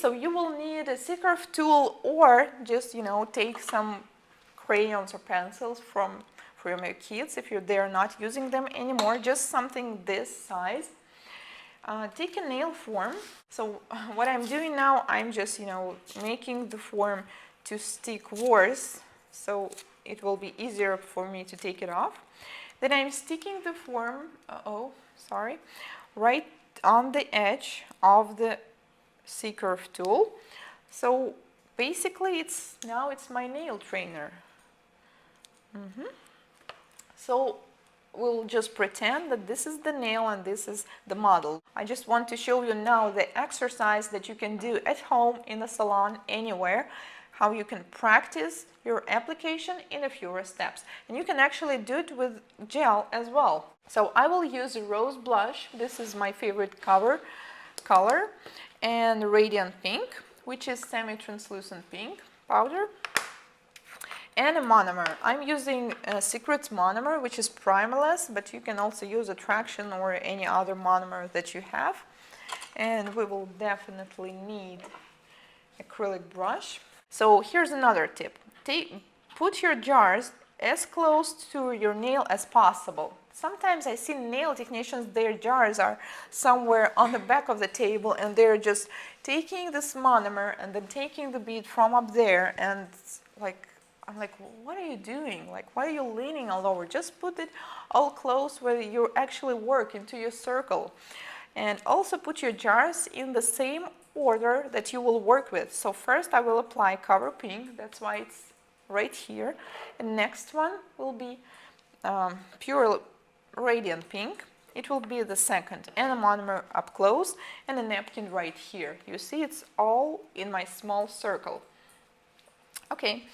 So you will need a C-curve tool, or just, take some crayons or pencils from your kids if they're not using them anymore, just something this size. Take a nail form. So what I'm doing now, I'm just, making the form to stick worse, so it will be easier for me to take it off. Then I'm sticking the form, right on the edge of the C-curve tool. So basically it's my nail trainer. So we'll just pretend that this is the nail and this is the model. I just want to show you now the exercise that you can do at home, in the salon, anywhere, how you can practice your application in a fewer steps. And you can actually do it with gel as well. So I will use a rose blush. This is my favorite color, and Radiant Pink, which is semi-translucent pink powder, and a monomer. I'm using a Secret monomer, which is primerless, but you can also use Attraction or any other monomer that you have. And we will definitely need acrylic brush. So here's another tip. Put your jars as close to your nail as possible. Sometimes I see nail technicians, their jars are somewhere on the back of the table, and they're just taking this monomer and then taking the bead from up there, and I'm like, what are you doing? Like, why are you leaning all over? Just put it all close where you actually work into your circle. And also put your jars in the same order that you will work with. So first I will apply Cover Pink, that's why it's right here. And next one will be Pure Radiant Pink. It will be the second, and a monomer up close, and a napkin right here. You see, it's all in my small circle. Okay,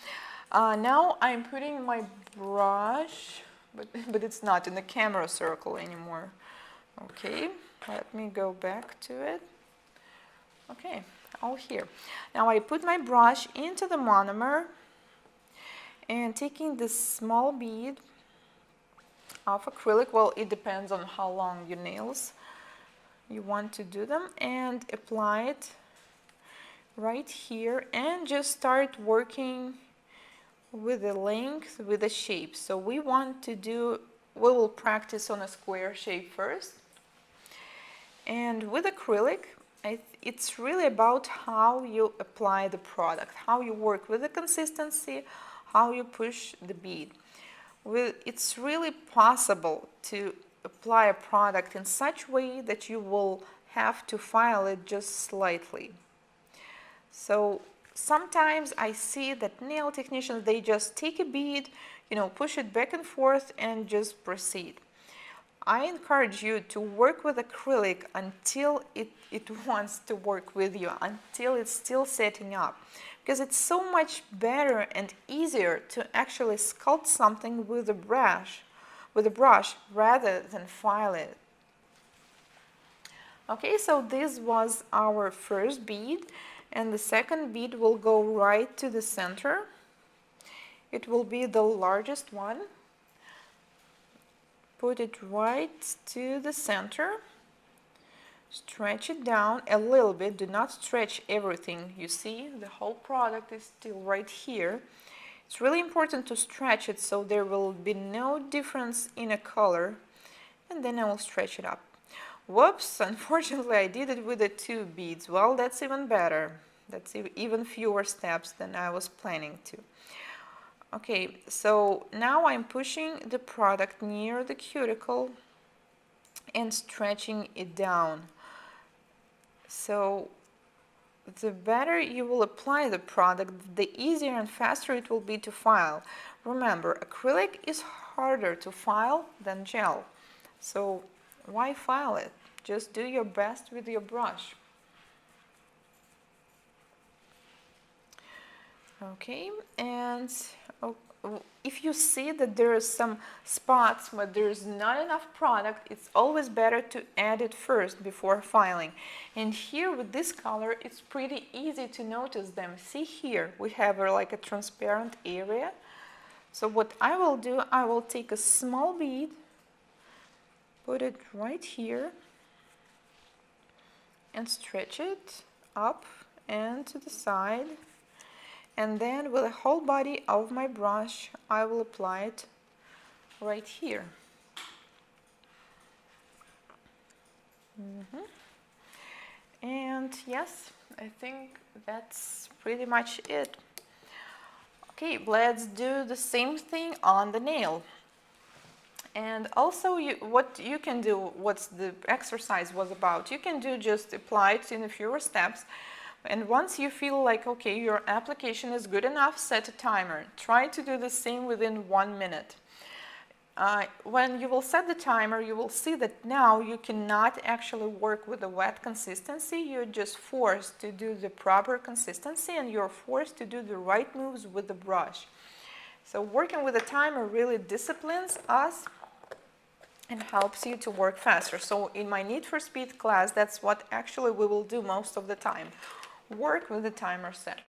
now I'm putting my brush, but it's not in the camera circle anymore. Okay, let me go back to it. Okay, all here. Now I put my brush into the monomer and taking this small bead of acrylic, well, it depends on how long your nails you want to do them, and apply it right here and just start working with the length, with the shape. So we will practice on a square shape first. And with acrylic, it's really about how you apply the product, how you work with the consistency, how you push the bead. It's really possible to apply a product in such a way that you will have to file it just slightly. So sometimes I see that nail technicians, they just take a bead, push it back and forth and just proceed. I encourage you to work with acrylic until it wants to work with you, until it's still setting up. Because it's so much better and easier to actually sculpt something with a brush rather than file it. Okay, so this was our first bead, and the second bead will go right to the center. It will be the largest one. Put it right to the center. Stretch it down a little bit. Do not stretch everything. You see, the whole product is still right here. It's really important to stretch it so there will be no difference in a color. And then I will stretch it up. Whoops, unfortunately I did it with the 2 beads. Well, that's even better. That's even fewer steps than I was planning to. Okay, so now I'm pushing the product near the cuticle and stretching it down. So the better you will apply the product, the easier and faster it will be to file. Remember, acrylic is harder to file than gel. So why file it? Just do your best with your brush. Okay, and if you see that there are some spots where there's not enough product, it's always better to add it first before filing. And here with this color, it's pretty easy to notice them. See here, we have like a transparent area. So what I will do, I will take a small bead, put it right here, and stretch it up and to the side. And then with the whole body of my brush, I will apply it right here. And yes, I think that's pretty much it. Okay, let's do the same thing on the nail. And also what you can do, what the exercise was about, you can do just apply it in a fewer steps. And once you feel like, okay, your application is good enough, set a timer. Try to do the same within 1 minute. When you will set the timer, you will see that now you cannot actually work with a wet consistency. You're just forced to do the proper consistency, and you're forced to do the right moves with the brush. So working with a timer really disciplines us and helps you to work faster. So in my Need for Speed class, that's what actually we will do most of the time. Work with the timer set.